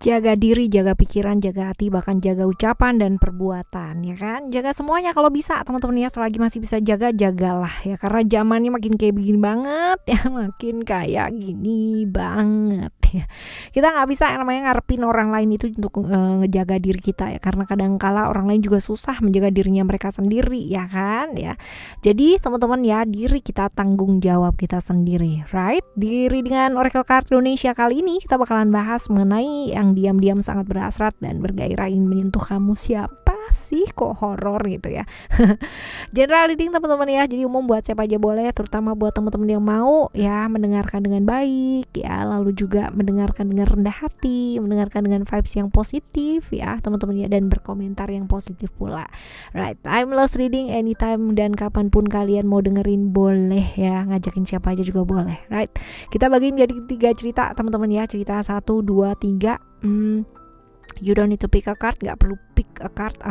Jaga diri, jaga pikiran, jaga hati, bahkan jaga ucapan dan perbuatan, ya kan? Jaga semuanya kalau bisa, teman-teman ya. Selagi masih bisa jaga, jagalah ya. Karena zamannya makin kayak begini banget ya, makin kayak gini banget ya. Kita nggak bisa yang namanya ngarepin orang lain itu untuk ngejaga diri kita ya. Karena kadang-kala orang lain juga susah menjaga dirinya mereka sendiri, ya kan? Ya. Jadi teman-teman ya, diri kita tanggung jawab kita sendiri, right? Di Readingan Oracle Card Indonesia kali ini kita bakalan bahas mengenai yang diam-diam sangat berhasrat dan bergairah ingin menyentuh kamu. Siapa sih? Kok horor gitu ya. General reading teman-teman ya, jadi umum buat siapa aja boleh, terutama buat teman-teman yang mau ya mendengarkan dengan baik ya, lalu juga mendengarkan dengan rendah hati, mendengarkan dengan vibes yang positif ya teman-teman ya, dan berkomentar yang positif pula. Right, timeless reading anytime dan kapanpun kalian mau dengerin boleh ya, ngajakin siapa aja juga boleh. Right, kita bagi menjadi 3 cerita teman-teman ya, cerita 1, 2, 3. You don't need to pick a card, nggak perlu pick a card,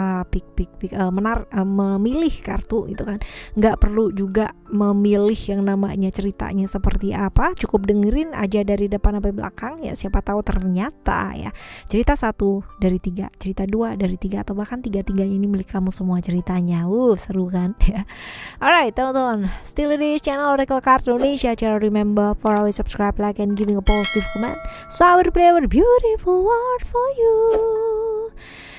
memilih kartu itu kan, nggak perlu juga memilih yang namanya ceritanya seperti apa, cukup dengerin aja dari depan sampai belakang ya, siapa tahu ternyata ya cerita 1 dari 3, cerita 2 dari 3, atau bahkan 3-3 ini milik kamu semua ceritanya. Seru kan ya. Alright teman-teman, still di channel Oracle Card Indonesia. Jangan remember for always subscribe, like, and giving a positive comment, so I will play a beautiful word for you.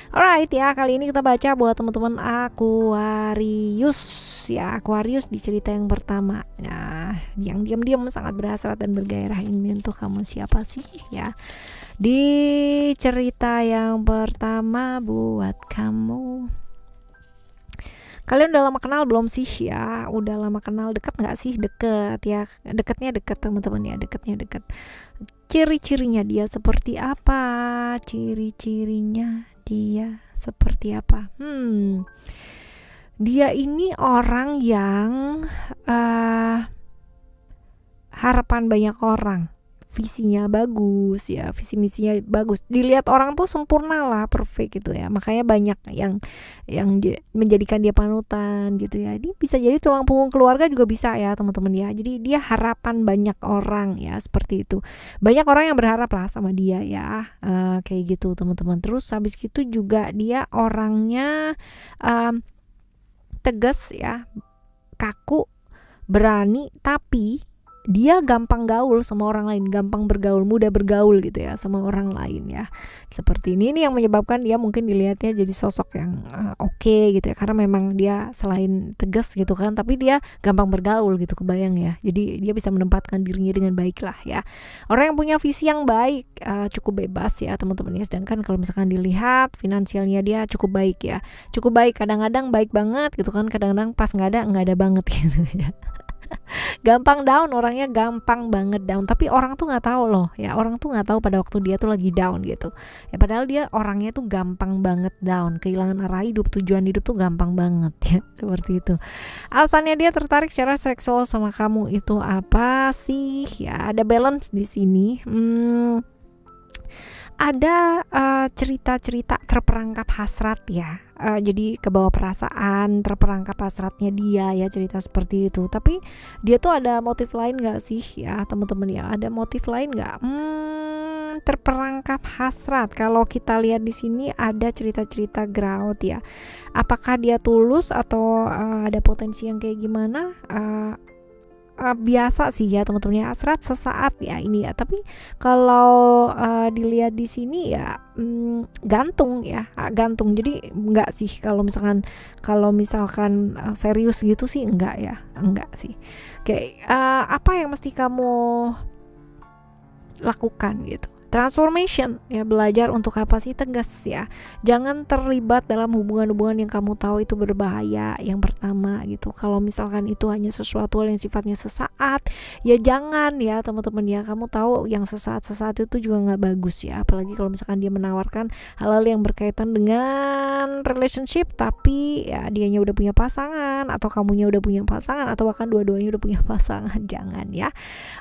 Alright ya, kali ini kita baca buat teman-teman Aquarius ya. Aquarius di cerita yang pertama. Nah, yang diam-diam sangat berhasrat dan bergairah ingin menyentuh kamu. Siapa sih ya? Di cerita yang pertama buat kamu. Kalian udah lama kenal belum sih ya? Udah lama kenal, deket nggak sih? Deket ya, deketnya deket teman-teman ya, deketnya deket. Ciri-cirinya dia seperti apa? Ciri-cirinya dia seperti apa? Dia ini orang yang harapan banyak orang. Visinya bagus ya, visi misinya bagus, dilihat orang tuh sempurna lah, perfect gitu ya, makanya banyak yang menjadikan dia panutan gitu ya. Ini bisa jadi tulang punggung keluarga juga bisa ya teman-teman ya. Jadi dia harapan banyak orang ya, seperti itu. Banyak orang yang berharap lah sama dia ya, kayak gitu teman-teman. Terus habis gitu juga dia orangnya tegas ya, kaku, berani, tapi dia gampang gaul sama orang lain, gampang bergaul, mudah bergaul gitu ya sama orang lain ya. Seperti ini yang menyebabkan dia mungkin dilihatnya jadi sosok yang oke gitu ya, karena memang dia selain tegas gitu kan, tapi dia gampang bergaul gitu, kebayang ya. Jadi dia bisa menempatkan dirinya dengan baik lah ya. Orang yang punya visi yang baik, cukup bebas ya teman-teman ya. Sedangkan kalau misalkan dilihat finansialnya dia cukup baik ya, cukup baik, kadang-kadang baik banget gitu kan, kadang-kadang pas nggak ada banget gitu ya. Gampang down, orangnya gampang banget down, tapi orang tuh nggak tahu loh ya, orang tuh nggak tahu pada waktu dia tuh lagi down gitu ya, padahal dia orangnya tuh gampang banget down, kehilangan arah hidup, tujuan hidup tuh gampang banget ya, seperti itu. Alasannya dia tertarik secara seksual sama kamu itu apa sih ya? Ada balance di sini. Ada cerita-cerita terperangkap hasrat ya, jadi kebawa perasaan, terperangkap hasratnya dia ya, cerita seperti itu. Tapi dia tuh ada motif lain gak sih ya teman-teman ya? Ada motif lain gak? Terperangkap hasrat. Kalau kita lihat di sini ada cerita-cerita grout ya. Apakah dia tulus atau ada potensi yang kayak gimana? Biasa sih ya teman-teman ya, hasrat sesaat ya ini ya. Tapi kalau dilihat di sini ya gantung ya, gantung. Jadi enggak sih kalau misalkan serius gitu sih enggak ya, enggak sih. Kayak apa yang mesti kamu lakukan gitu? Transformation ya, belajar untuk apa sih? Tegas ya, jangan terlibat dalam hubungan-hubungan yang kamu tahu itu berbahaya. Yang pertama gitu, kalau misalkan itu hanya sesuatu yang sifatnya sesaat ya jangan ya teman-teman ya. Kamu tahu yang sesaat itu juga nggak bagus ya, apalagi kalau misalkan dia menawarkan hal-hal yang berkaitan dengan relationship tapi ya dianya udah punya pasangan, atau kamunya udah punya pasangan, atau bahkan dua-duanya udah punya pasangan. Jangan ya.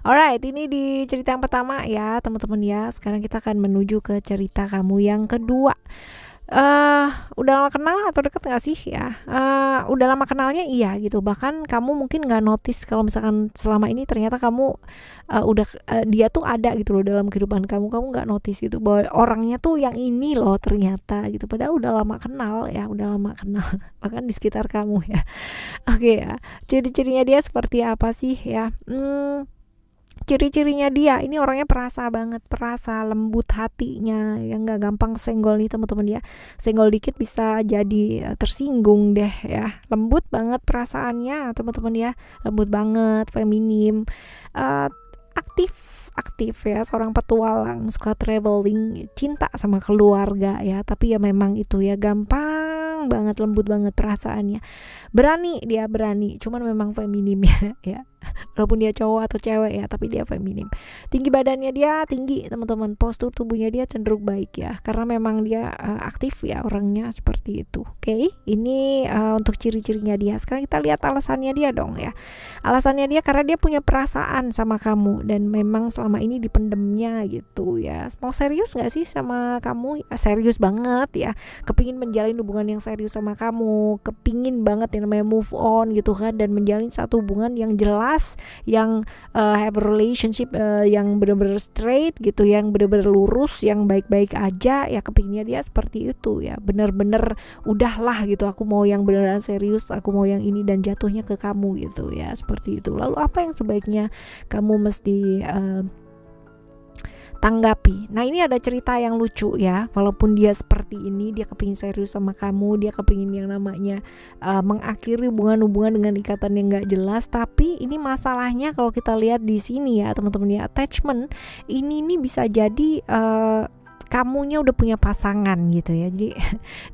Alright, ini di cerita yang pertama ya teman-teman ya. Sekarang kita akan menuju ke cerita kamu yang kedua. Udah lama kenal atau deket nggak sih ya? Udah lama kenalnya iya gitu. Bahkan kamu mungkin nggak notice kalau misalkan selama ini ternyata kamu dia tuh ada gitu loh dalam kehidupan kamu. Kamu nggak notice gitu bahwa orangnya tuh yang ini loh ternyata gitu. Padahal udah lama kenal ya, udah lama kenal bahkan di sekitar kamu ya. Oke ya. Ciri-cirinya dia seperti apa sih ya? Ciri-cirinya dia ini orangnya perasa banget, perasa, lembut hatinya, yang nggak gampang senggol nih teman-teman ya. Senggol dikit bisa jadi tersinggung deh ya. Lembut banget perasaannya teman-teman ya, lembut banget, feminim, uh, aktif ya, seorang petualang, suka traveling, cinta sama keluarga ya. Tapi ya memang itu ya gampang banget, lembut banget perasaannya. Dia berani, cuman memang feminim ya, ya. Walaupun dia cowok atau cewek ya, tapi dia feminim. Tinggi badannya dia tinggi teman-teman, postur tubuhnya dia cenderung baik ya, karena memang dia aktif ya orangnya seperti itu. Oke, ini untuk ciri-cirinya dia. Sekarang kita lihat alasannya dia dong ya. Alasannya dia karena dia punya perasaan sama kamu dan memang selama ini dipendemnya gitu ya. Mau serius gak sih sama kamu? Serius banget ya, kepingin menjalin hubungan yang serius sama kamu, kepingin banget yang namanya move on gitu kan, dan menjalin satu hubungan yang jelas, yang have a relationship yang benar-benar straight gitu, yang benar-benar lurus, yang baik-baik aja ya. Kepinginnya dia seperti itu ya, benar-benar udahlah gitu, aku mau yang beneran serius, aku mau yang ini, dan jatuhnya ke kamu gitu ya, seperti itu. Lalu apa yang sebaiknya kamu mesti tanggapi? Nah, ini ada cerita yang lucu ya. Walaupun dia seperti ini, dia kepingin serius sama kamu, dia kepingin yang namanya mengakhiri hubungan-hubungan dengan ikatan yang gak jelas. Tapi ini masalahnya kalau kita lihat di sini ya teman-teman ya, attachment ini nih bisa jadi kamunya udah punya pasangan gitu ya. Jadi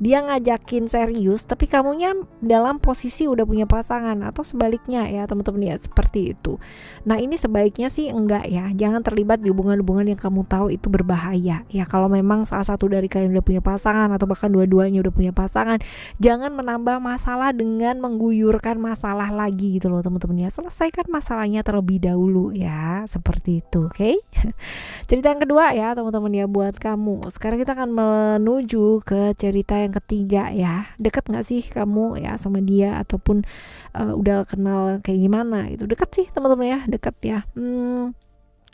dia ngajakin serius tapi kamunya dalam posisi udah punya pasangan, atau sebaliknya ya teman-teman ya, seperti itu. Nah, ini sebaiknya sih enggak ya, jangan terlibat di hubungan-hubungan yang kamu tahu itu berbahaya ya. Kalau memang salah satu dari kalian udah punya pasangan, atau bahkan dua-duanya udah punya pasangan, jangan menambah masalah dengan mengguyurkan masalah lagi gitu loh teman-teman ya. Selesaikan masalahnya terlebih dahulu ya, seperti itu. Oke? Cerita yang kedua ya teman-teman ya buat kamu. Sekarang kita akan menuju ke cerita yang ketiga ya. Dekat gak sih kamu ya sama dia, ataupun udah kenal kayak gimana gitu? Dekat sih teman-teman ya, dekat ya.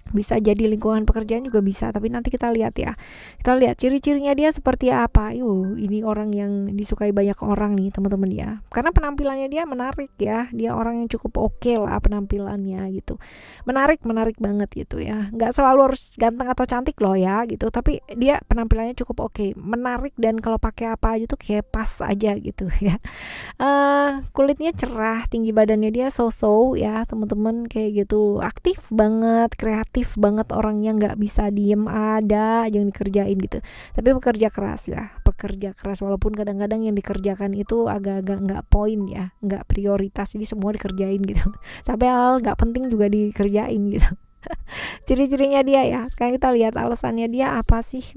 Bisa jadi lingkungan pekerjaan juga bisa, tapi nanti kita lihat ya. Kita lihat ciri-cirinya dia seperti apa. Ini orang yang disukai banyak orang nih teman-teman ya, karena penampilannya dia menarik ya. Dia orang yang cukup oke lah penampilannya gitu, menarik banget gitu ya. Nggak selalu harus ganteng atau cantik loh ya gitu, tapi dia penampilannya cukup oke, menarik, dan kalau pakai apa aja tuh kayak pas aja gitu ya. Kulitnya cerah, tinggi badannya dia so-so ya teman-teman, kayak gitu. Aktif banget, kreatif banget orangnya, nggak bisa diem, ada aja yang dikerjain gitu. Tapi pekerja keras ya, pekerja keras, walaupun kadang-kadang yang dikerjakan itu agak-agak nggak poin ya, nggak prioritas, jadi semua dikerjain gitu. Sampai hal nggak penting juga dikerjain gitu. Ciri-cirinya dia ya. Sekarang kita lihat alasannya dia apa sih.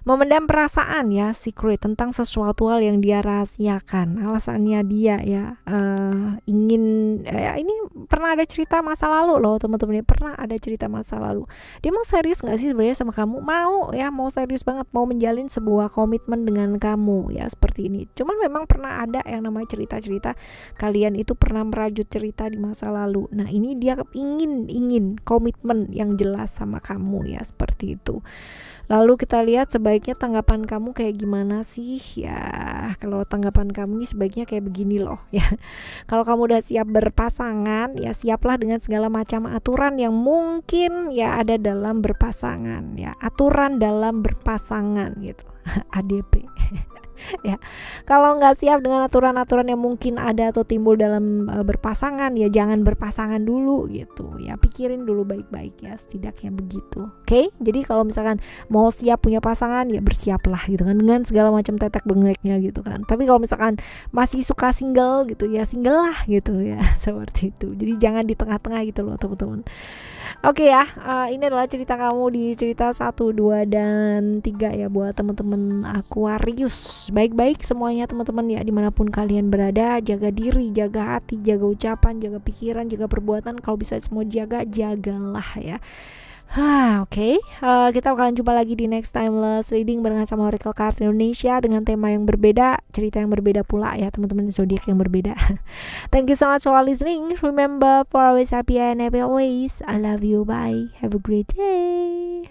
Memendam perasaan ya, secret, tentang sesuatu hal yang dia rahasiakan. Alasannya dia ya ingin ini pernah ada cerita masa lalu loh teman-teman ya, pernah ada cerita masa lalu. Dia mau serius nggak sih sebenarnya sama kamu? Mau ya, mau serius banget, mau menjalin sebuah komitmen dengan kamu ya, seperti ini. Cuman memang pernah ada yang namanya cerita-cerita kalian itu pernah merajut cerita di masa lalu. Nah, ini dia ingin komitmen yang jelas sama kamu ya, seperti itu. Lalu kita lihat sebaiknya tanggapan kamu kayak gimana sih ya. Kalau tanggapan kamu ini sebaiknya kayak begini loh ya. Kalau kamu udah siap berpasangan ya, siaplah dengan segala macam aturan yang mungkin ya ada dalam berpasangan ya. Aturan dalam berpasangan gitu. ADP. Ya, kalau nggak siap dengan aturan-aturan yang mungkin ada atau timbul dalam berpasangan ya, jangan berpasangan dulu gitu ya. Pikirin dulu baik-baik ya, setidaknya begitu. Oke? Jadi kalau misalkan mau siap punya pasangan ya bersiaplah gitu kan, dengan segala macam tetek bengeknya gitu kan. Tapi kalau misalkan masih suka single gitu ya, single lah gitu ya. Seperti itu. Jadi jangan di tengah-tengah gitu loh teman-teman. Oke ya, ini adalah cerita kamu di cerita 1, 2, dan 3 ya buat teman-teman Aquarius. Baik-baik semuanya teman-teman ya, dimanapun kalian berada, jaga diri, jaga hati, jaga ucapan, jaga pikiran, jaga perbuatan. Kalau bisa semua jagalah ya. Oke. Kita bakalan jumpa lagi di next timeless reading barengan sama Oracle Card Indonesia dengan tema yang berbeda, cerita yang berbeda pula ya teman-teman, zodiak yang berbeda. Thank you so much for listening. Remember, for always happy and happy always. I love you. Bye. Have a great day.